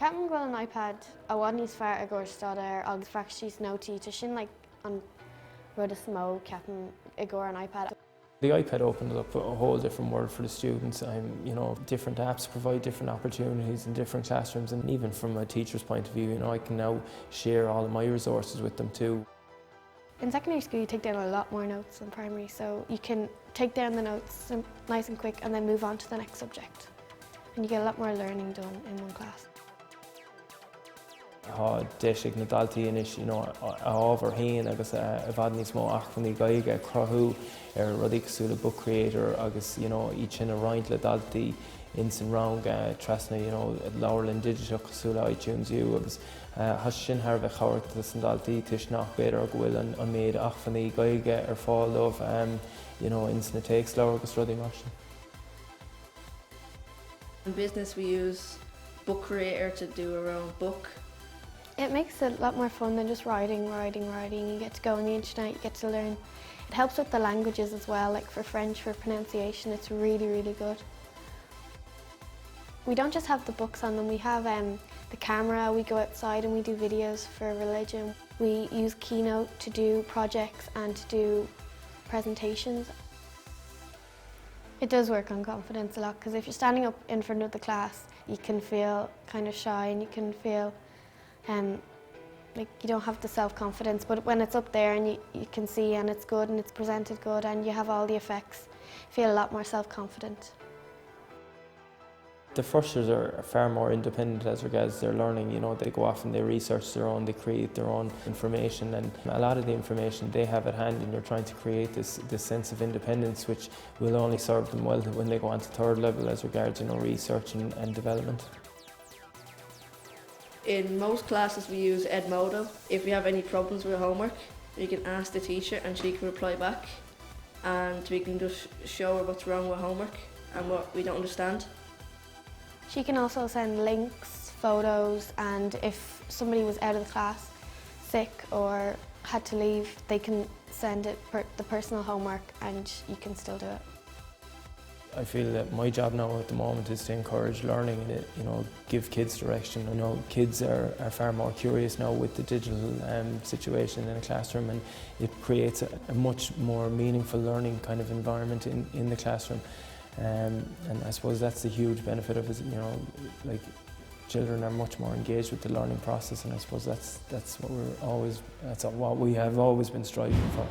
Ceapan go an iPad a bhaid níos fearr a gcuir staidéir agus freachtís nótaí tá sin an rud is mó ceapan I gcuir an iPad. The iPad opened up a whole different world for the students. Different apps provide different opportunities in different classrooms, and even from a teacher's point of view, I can now share all of my resources with them too. In secondary school you take down a lot more notes than primary, so you can take down the notes nice and quick and then move on to the next subject. And you get a lot more learning done in one class. Tá deisig na daltaí inis, a ábhar haon agus a bhfad níos mó ach chun gaige crothú rudí cosúla book creator agus í sin a roinnt le daltaí in san rang trasna leabharlann digital cosúla iTunes U agus has sin thar bheith cabhairt san daltaí tuis nach beidir go bhfuil an méid ach fannaí gaige fáilemh in sna takes leabhar agus rudí mar sin. In business we use book creator to do our own book. It makes it a lot more fun than just writing. You get to go on the internet, you get to learn. It helps with the languages as well, like for French, for pronunciation, it's really, really good. We don't just have the books on them, we have the camera, we go outside and we do videos for religion. We use Keynote to do projects and to do presentations. It does work on confidence a lot, because if you're standing up in front of the class, you can feel kind of shy and you can feel like you don't have the self-confidence, but when it's up there and you can see and it's good and it's presented good and you have all the effects, you feel a lot more self-confident. The freshers are far more independent as regards their learning. They go off and they research their own, they create their own information, and a lot of the information they have at hand, and you're trying to create this sense of independence which will only serve them well when they go on to third level as regards research and development. In most classes we use Edmodo. If we have any problems with homework, we can ask the teacher and she can reply back, and we can just show her what's wrong with homework and what we don't understand. She can also send links, photos, and if somebody was out of the class, sick or had to leave, they can send it the personal homework and you can still do it. I feel that my job now at the moment is to encourage learning and give kids direction. Kids are far more curious now with the digital situation in a classroom, and it creates a much more meaningful learning kind of environment in the classroom. And I suppose that's the huge benefit of it. Like children are much more engaged with the learning process, and I suppose that's what we have always been striving for.